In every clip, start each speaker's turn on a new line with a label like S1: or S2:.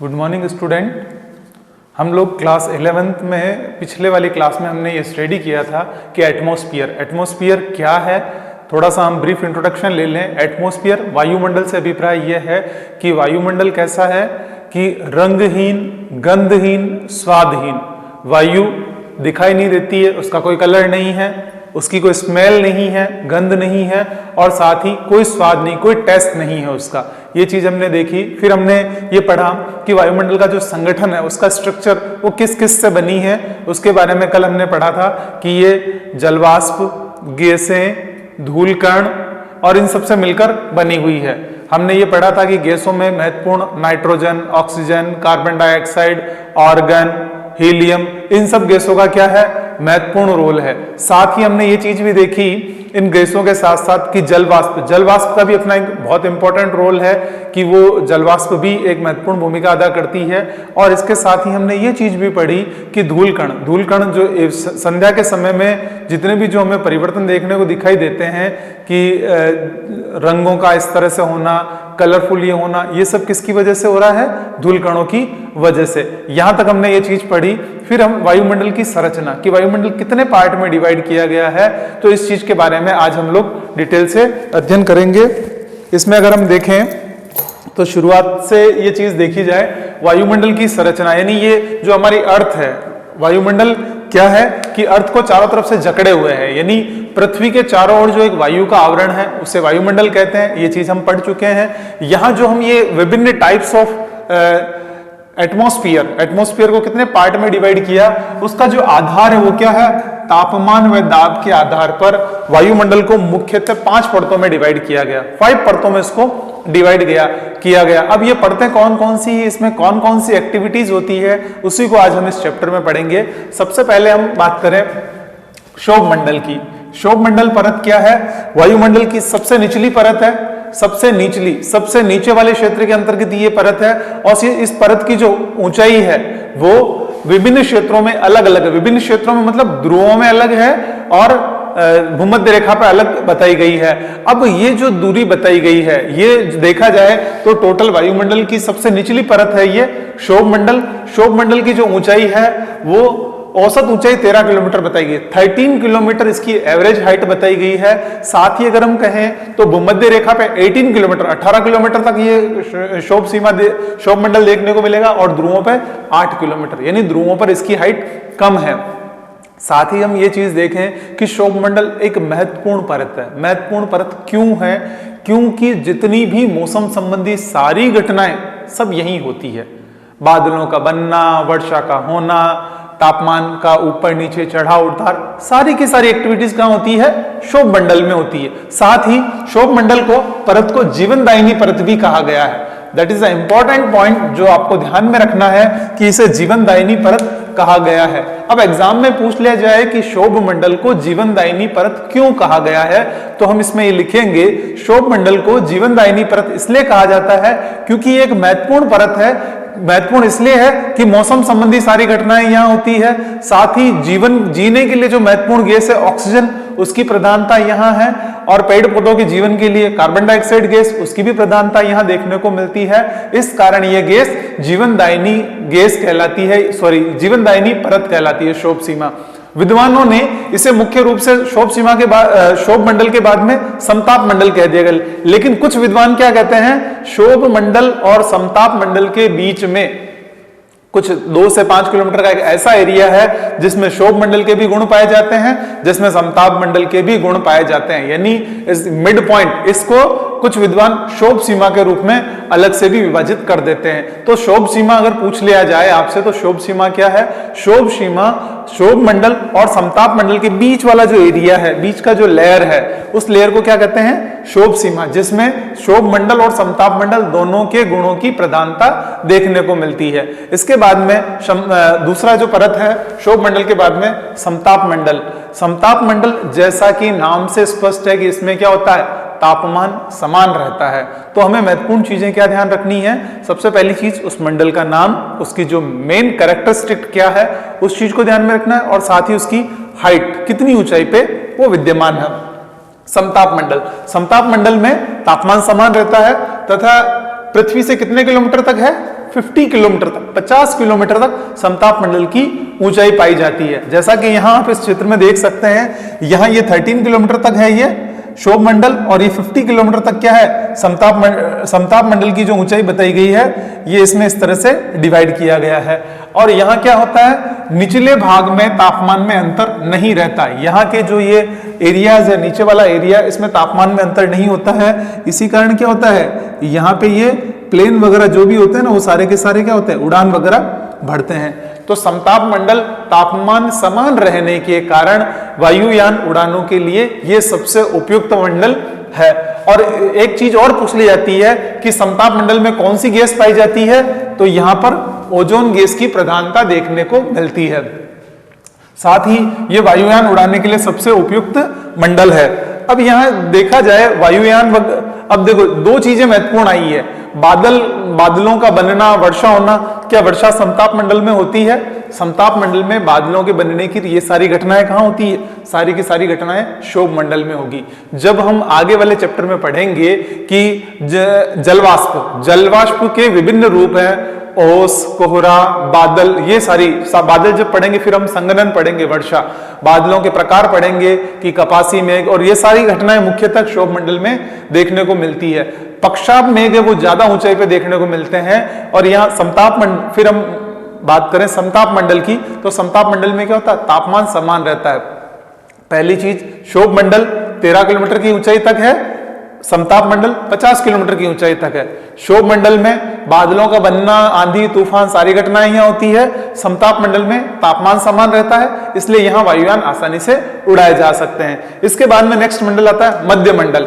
S1: Good morning student. हम लोग class 11th में पिछले वाली क्लास में हमने ये स्टडी किया था कि एटमॉस्फेयर क्या है। थोड़ा सा हम ब्रीफ इंट्रोडक्शन ले लें। एटमॉस्फेयर वायुमंडल से अभिप्राय यह है कि वायुमंडल कैसा है कि रंगहीन, गंधहीन, स्वादहीन। वायु दिखाई नहीं देती है, उसका कोई कलर नहीं है, उसकी कोई स्मेल नहीं है, गंध नहीं है और साथ ही कोई स्वाद नहीं, कोई टेस्ट नहीं है उसका। ये चीज हमने देखी। फिर हमने ये पढ़ा कि वायुमंडल का जो संगठन है उसका स्ट्रक्चर वो किस किस से बनी है, उसके बारे में कल हमने पढ़ा था कि ये जलवाष्प, गैसें, धूलकण और इन सब से मिलकर बनी हुई है। हमने ये पढ़ा था कि गैसों में महत्वपूर्ण nitrogen, oxygen, carbon dioxide, argon, helium, इन सब गैसों का क्या है, महत्वपूर्ण रोल है। साथ ही हमने ये चीज भी देखी इन गैसों के साथ साथ कि जलवाष्प का भी अपना एक बहुत इंपॉर्टेंट रोल है कि वो जलवाष्प भी एक महत्वपूर्ण भूमिका अदा करती है। और इसके साथ ही हमने ये चीज भी पढ़ी कि धूलकण जो संध्या के समय में जितने भी जो हमें परिवर्तन देखने को दिखाई देते हैं कि रंगों का इस तरह से होना, कलरफुल ये होना, ये सब किसकी वजह से हो रहा है, धूलकणों की वजह से। यहां तक हमने ये चीज पढ़ी। फिर हम वायुमंडल की संरचना कि वायुमंडल कितने पार्ट में डिवाइड किया गया है, तो इस चीज के बारे में आज हम लोग डिटेल से अध्ययन करेंगे। इसमें अगर हम देखें तो शुरुआत से ये चीज देखी जाए, वायुमंडल की संरचना यानी ये जो हमारी अर्थ है, वायुमंडल क्या है कि अर्थ को चारों तरफ से जकड़े हुए है, यानी पृथ्वी के चारों ओर जो एक वायु का आवरण है उसे वायुमंडल कहते हैं। ये चीज हम पढ़ चुके हैं। यहाँ जो हम ये विभिन्न टाइप्स ऑफ एटमॉस्फेयर को कितने पार्ट में डिवाइड किया, उसका जो आधार है वो क्या है, तापमान व दाब के आधार पर वायुमंडल को मुख्यतः 5 परतों में डिवाइड किया गया। 5 परतों में इसको डिवाइड किया गया। अब ये परतें कौन कौन सी है, इसमें कौन कौन सी एक्टिविटीज होती है, उसी को आज हम इस चैप्टर में पढ़ेंगे। सबसे पहले हम बात करें क्षोभमंडल की। क्षोभमंडल परत क्या है, वायुमंडल की सबसे निचली परत है, सबसे नीचे वाले क्षेत्र के अंतर्गत ये परत है। और इस परत की जो ऊंचाई है वो विभिन्न क्षेत्रों में अलग अलग है। विभिन्न क्षेत्रों में मतलब ध्रुवों में अलग है और भूमध्य रेखा पर अलग बताई गई है। अब ये जो दूरी बताई गई है, ये देखा जाए तो टोटल वायुमंडल की सबसे निचली परत है ये क्षोभमंडल की जो ऊंचाई है वो औसत ऊंचाई 13 किलोमीटर बताई गई। 13 किलोमीटर इसकी एवरेज हाइट बताई गई है। साथ ही अगर हम कहें तो भूमध्य रेखा पे 18 किलोमीटर तक ये क्षोभमंडल देखने को मिलेगा और ध्रुवों पे 8 किलोमीटर, यानी ध्रुवों पर इसकी हाइट कम है। साथ ही हम ये चीज देखें कि क्षोभमंडल एक महत्वपूर्ण परत है। महत्वपूर्ण परत क्यों है, क्योंकि जितनी भी मौसम संबंधी सारी घटनाएं सब यही होती है। बादलों का बनना, वर्षा का होना, तापमान का ऊपर नीचे चढ़ाव उतार, सारी की सारी एक्टिविटीज कहां होती है, क्षोभमंडल में होती है। साथ ही क्षोभमंडल परत को जीवनदायिनी परत भी कहा गया है। That is a important point जो आपको ध्यान में रखना है कि इसे जीवनदायिनी परत कहा गया है। अब एग्जाम में पूछ लिया जाए कि क्षोभमंडल को जीवनदायिनी परत क्यों कहा गया है, तो हम इसमें ये लिखेंगे, क्षोभमंडल को जीवनदायिनी परत इसलिए कहा जाता है क्योंकि ये एक महत्वपूर्ण परत है। महत्वपूर्ण इसलिए है कि मौसम संबंधी सारी घटनाएं यहां होती है। साथ ही जीवन जीने के लिए जो महत्वपूर्ण गैस है ऑक्सीजन, उसकी प्रधानता यहां है। और पेड़ पौधों के जीवन के लिए कार्बन डाइऑक्साइड गैस, उसकी भी प्रधानता यहां देखने को मिलती है। इस कारण यह गैस जीवनदायिनी गैस कहलाती है, जीवनदायिनी परत कहलाती है, क्षोभ सीमा। विद्वानों ने इसे मुख्य रूप से क्षोभ मंडल के बाद में समताप मंडल कह दिया गया। लेकिन कुछ विद्वान क्या कहते हैं, क्षोभ मंडल और समताप मंडल के बीच में कुछ 2 से 5 किलोमीटर का एक ऐसा एरिया है जिसमें क्षोभ मंडल के भी गुण पाए जाते हैं, जिसमें समताप मंडल के भी गुण पाए जाते हैं, यानी इस मिड पॉइंट, इसको कुछ विद्वान क्षोभ सीमा के रूप में अलग से भी विभाजित कर देते हैं। तो क्षोभ सीमा अगर पूछ लिया जाए आपसे तो क्षोभ सीमा क्या है, क्षोभ सीमा क्षोभ मंडल और समताप मंडल के बीच वाला जो एरिया है, बीच का जो लेयर है, उस लेयर को क्या कहते हैं, क्षोभ सीमा, जिसमें क्षोभ मंडल और समताप मंडल दोनों के गुणों की प्रधानता देखने को मिलती है। इसके बाद में दूसरा जो परत है क्षोभ मंडल के बाद में समताप मंडल जैसा कि नाम से स्पष्ट है कि इसमें क्या होता है, तापमान समान रहता है। तो हमें महत्वपूर्ण चीजें क्या ध्यान रखनी है, सबसे पहली चीज उस मंडल का नाम, उसकी जो मेन कैरेक्टरिस्टिक क्या है उस चीज को ध्यान में रखना है, और साथ ही उसकी हाइट, कितनी ऊंचाई पे वो विद्यमान है। समताप मंडल में तापमान समान रहता है तथा पृथ्वी से कितने किलोमीटर तक है, 50 किलोमीटर तक, 50 किलोमीटर तक समताप मंडल की ऊंचाई पाई जाती है। जैसा कि यहाँ आप इस चित्र में देख सकते हैं, यहाँ ये 13 किलोमीटर तक है ये क्षोभ मंडल, और ये 50 किलोमीटर तक क्या है, समताप मंडल की जो ऊंचाई बताई गई है, ये इसमें इस तरह से डिवाइड किया गया है। और यहाँ क्या होता है, निचले भाग में तापमान में अंतर नहीं रहता है। यहाँ के जो ये एरियाज है, नीचे वाला एरिया, इसमें तापमान में अंतर नहीं होता है। इसी कारण क्या होता है, यहाँ पे ये प्लेन वगैरह जो भी होते हैं ना, वो सारे के सारे क्या होते हैं, उड़ान वगैरह भरते हैं। तो समताप मंडल तापमान समान रहने के कारण वायुयान उड़ानों के लिए ये सबसे उपयुक्त मंडल है। और एक चीज और पूछ ली जाती है कि समताप मंडल में कौन सी गैस पाई जाती है, तो यहां पर ओजोन गैस की प्रधानता देखने को मिलती है। साथ ही ये वायुयान उड़ाने के लिए सबसे उपयुक्त मंडल है। अब यहां देखा जाए वायुयान, अब देखो दो चीजें महत्वपूर्ण आई है, बादलों का बनना, वर्षा होना। क्या वर्षा समताप मंडल में होती है? समताप मंडल में बादलों के बनने की ये सारी घटनाएं कहाँ होती है? सारी की सारी घटनाएं क्षोभ मंडल में होगी। जब हम आगे वाले चैप्टर में पढ़ेंगे कि जलवाष्प के विभिन्न रूप हैं, ओस, कोहरा, बादल, ये सारी बादल जब पढ़ेंगे, फिर हम संघनन पढ़ेंगे, वर्षा, बादलों के प्रकार पढ़ेंगे कि कपासी मेघ, और ये सारी घटनाएं मुख्यतः क्षोभ मंडल में देखने को मिलती है। पक्षाप मेघ है वो ज्यादा ऊंचाई पे देखने को मिलते हैं। और यहाँ फिर हम बात करें समताप मंडल की, तो समताप मंडल में क्या होता है, तापमान समान रहता है। पहली चीज, क्षोभ मंडल 13 किलोमीटर की ऊंचाई तक है, समताप मंडल 50 किलोमीटर की ऊंचाई तक है। क्षोभ मंडल में बादलों का बनना, आंधी तूफान, सारी घटनाएं यहां होती है। समताप मंडल में तापमान समान रहता है, इसलिए यहां वायुयान आसानी से उड़ाए जा सकते हैं। इसके बाद में नेक्स्ट मंडल आता है मध्य मंडल।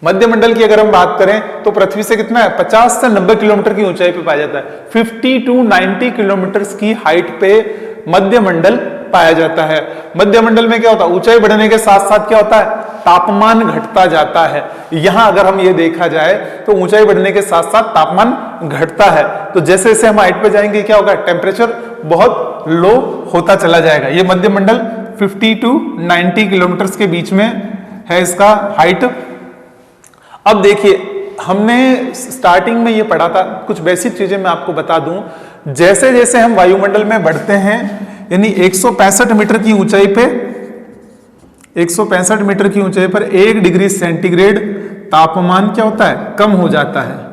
S1: मध्य मंडल की अगर हम बात करें तो पृथ्वी से कितना है, 50 से 90 किलोमीटर की ऊंचाई पे पाया जाता है। 50 to 90 किलोमीटर की हाइट पे मध्य मंडल पाया जाता है। मध्य मंडल में क्या होता है, ऊंचाई बढ़ने के साथ साथ क्या होता है, तापमान घटता जाता है। यहां अगर हम ये देखा जाए तो ऊंचाई बढ़ने के साथ साथ तापमान घटता है। तो जैसे जैसे हम हाइट पे जाएंगे क्या होगा, टेम्परेचर बहुत लो होता चला जाएगा। ये मध्य मंडल 50 to 90 किलोमीटर के बीच में है इसका हाइट। अब देखिए, हमने स्टार्टिंग में ये पढ़ा था, कुछ बेसिक चीजें मैं आपको बता दूं। जैसे जैसे हम वायुमंडल में बढ़ते हैं, यानी 165 मीटर की ऊंचाई पे, 165 मीटर की ऊंचाई पर 1 डिग्री सेंटीग्रेड तापमान क्या होता है, कम हो जाता है।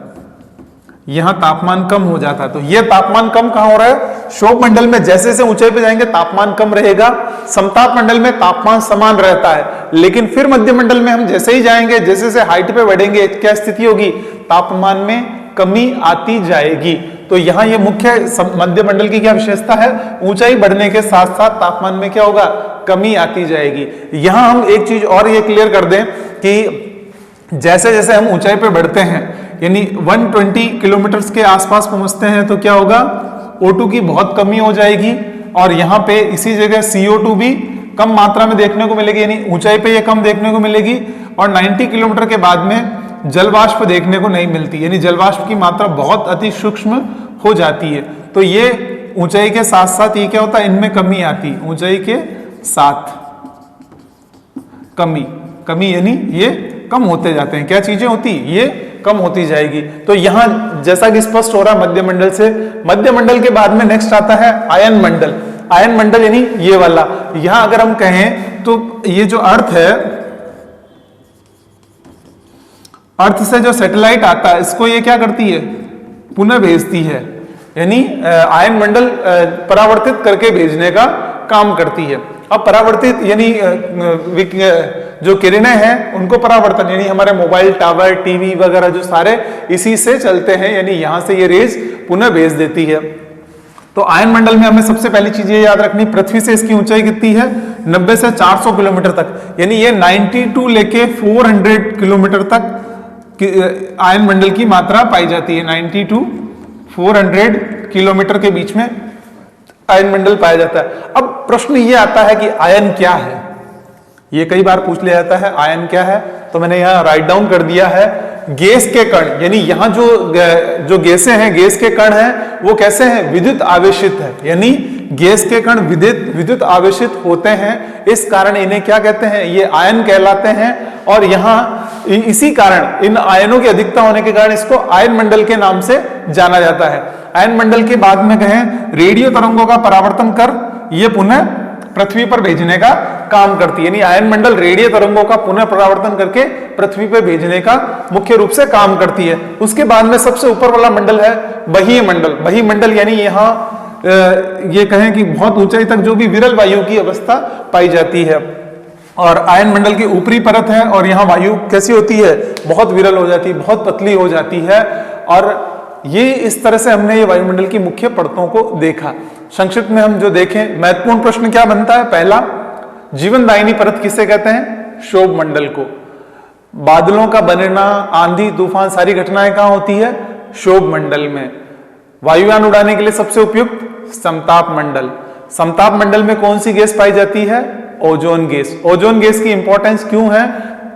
S1: यहां तापमान कम हो जाता है। तो यह तापमान कम कहां हो रहा है, क्षोभ मंडल में। जैसे जैसे ऊंचाई पे जाएंगे तापमान कम रहेगा। समताप मंडल में तापमान समान रहता है, लेकिन फिर मध्य मंडल में हम जैसे ही जाएंगे, जैसे जैसे हाइट पे बढ़ेंगे, क्या स्थिति होगी, तापमान में कमी आती जाएगी। तो यहाँ ये मुख्य मध्य मंडल की क्या विशेषता है, ऊंचाई बढ़ने के साथ साथ तापमान में क्या होगा, कमी आती जाएगी। यहां हम एक चीज और ये क्लियर कर दें कि जैसे जैसे हम ऊंचाई पे बढ़ते हैं, यानी 120 किलोमीटर के आसपास पहुंचते हैं, तो क्या होगा, O2 की बहुत कमी हो जाएगी। और यहाँ पे इसी जगह CO2 भी कम मात्रा में देखने को मिलेगी, यानी ऊंचाई पे ये कम देखने को मिलेगी। और 90 किलोमीटर के बाद में जलवाष्प देखने को नहीं मिलती, यानी जलवाष्प की मात्रा बहुत अति सूक्ष्म हो जाती है। तो ये ऊंचाई के साथ साथ ये क्या होता है, इनमें कमी आती, ऊंचाई के साथ कमी यानी ये कम होते जाते हैं। क्या चीजें होती, ये कम होती जाएगी। तो यहां जैसा कि स्पष्ट हो रहा है मध्य मंडल से, मध्य मंडल के बाद में नेक्स्ट आता है आयन मंडल। आयन मंडल यानी ये वाला। यहां अगर हम कहें तो ये जो अर्थ है, अर्थ से जो सैटेलाइट आता है, इसको ये क्या करती है, पुनः भेजती है। यानी आयन मंडल परावर्तित करके भेजने का काम करती है। अब परावर्तित यानी जो किरणें हैं उनको परावर्तन, यानी हमारे मोबाइल टावर, टीवी वगैरह जो सारे इसी से चलते हैं, यानी यहां से ये रेज पुनः भेज देती है। तो आयन मंडल में हमें सबसे पहली चीज ये याद रखनी, पृथ्वी से इसकी ऊंचाई कितनी है, 90 से 400 किलोमीटर तक, यानी ये 92 लेके 400 किलोमीटर तक आयन मंडल की मात्रा पाई जाती है। 90 to 400 किलोमीटर के बीच में आयन मंडल पाया जाता है। अब प्रश्न ये आता है कि आयन क्या है, ये कई बार पूछ लिया जाता है, आयन क्या है। तो मैंने यहाँ राइट डाउन कर दिया है, गैस के कण, यानी यहाँ जो गैसें हैं, गैस के कण हैं, वो कैसे हैं, विद्युत आवेशित है। यानी गैस के कण विद्युत आवेशित होते हैं, इस कारण इन्हें क्या कहते हैं, ये आयन कहलाते हैं। और यहाँ इसी कारण, इन आयनों की अधिकता होने के कारण इसको आयन मंडल के नाम से जाना जाता है। आयन मंडल के बाद में कहें रेडियो तरंगों का परावर्तन कर ये पुनः पृथ्वी पर भेजने का काम करती है, यानी आयन मंडल रेडियो तरंगों का पुनः परावर्तन करके पृथ्वी पर भेजने का मुख्य रूप से काम करती है। उसके बाद में सबसे ऊपर वाला मंडल है बहीय मंडल। बहीय मंडल यानी यहाँ ये कहें कि बहुत ऊंचाई तक जो भी विरल वायु की अवस्था पाई जाती है, और आयन मंडल की ऊपरी परत है और यहाँ वायु कैसी होती है, बहुत विरल हो जाती है, बहुत पतली हो जाती है। और ये इस तरह से हमने ये वायुमंडल की मुख्य परतों को देखा। संक्षिप्त में हम जो देखें, महत्वपूर्ण प्रश्न क्या बनता है, पहला जीवनदायिनी परत किसे कहते हैं, क्षोभ मंडल को। बादलों का बनना, आंधी तूफान सारी घटनाएं कहां होती है, क्षोभ मंडल में। वायुयान उड़ाने के लिए सबसे उपयुक्त समताप मंडल। समताप मंडल में कौन सी गैस पाई जाती है, ओजोन गैस। ओजोन गैस की इंपॉर्टेंस क्यों है,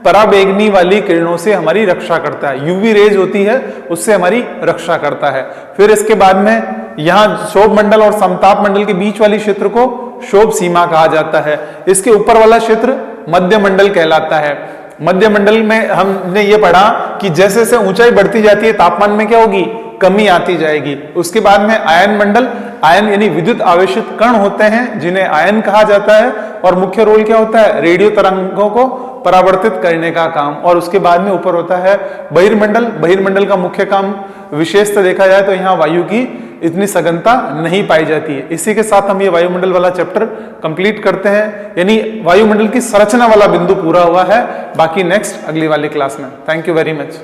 S1: पराबैंगनी वाली किरणों से हमारी रक्षा करता है, यूवी रेज होती है उससे हमारी रक्षा करता है। फिर इसके बाद में यहाँ क्षोभ मंडल और समताप मंडल के बीच वाली क्षेत्र को क्षोभ सीमा कहा जाता है। इसके ऊपर वाला क्षेत्र मध्य मंडल कहलाता है। मध्य मंडल में हमने ये पढ़ा कि जैसे जैसे ऊंचाई बढ़ती जाती है तापमान में क्या होगी, कमी आती जाएगी। उसके बाद में आयन मंडल, आयन यानी विद्युत आवेशित कण होते हैं जिन्हें आयन कहा जाता है, और मुख्य रोल क्या होता है, रेडियो तरंगों को परावर्तित करने का काम। और उसके बाद में ऊपर होता है बहिर्मंडल। बहिर्मंडल का मुख्य काम विशेषतः देखा जाए तो यहाँ वायु की इतनी सघनता नहीं पाई जाती है। इसी के साथ हम ये वायुमंडल वाला चैप्टर कंप्लीट करते हैं, यानी वायुमंडल की संरचना वाला बिंदु पूरा हुआ है। बाकी नेक्स्ट अगली वाली क्लास में। Thank you very much.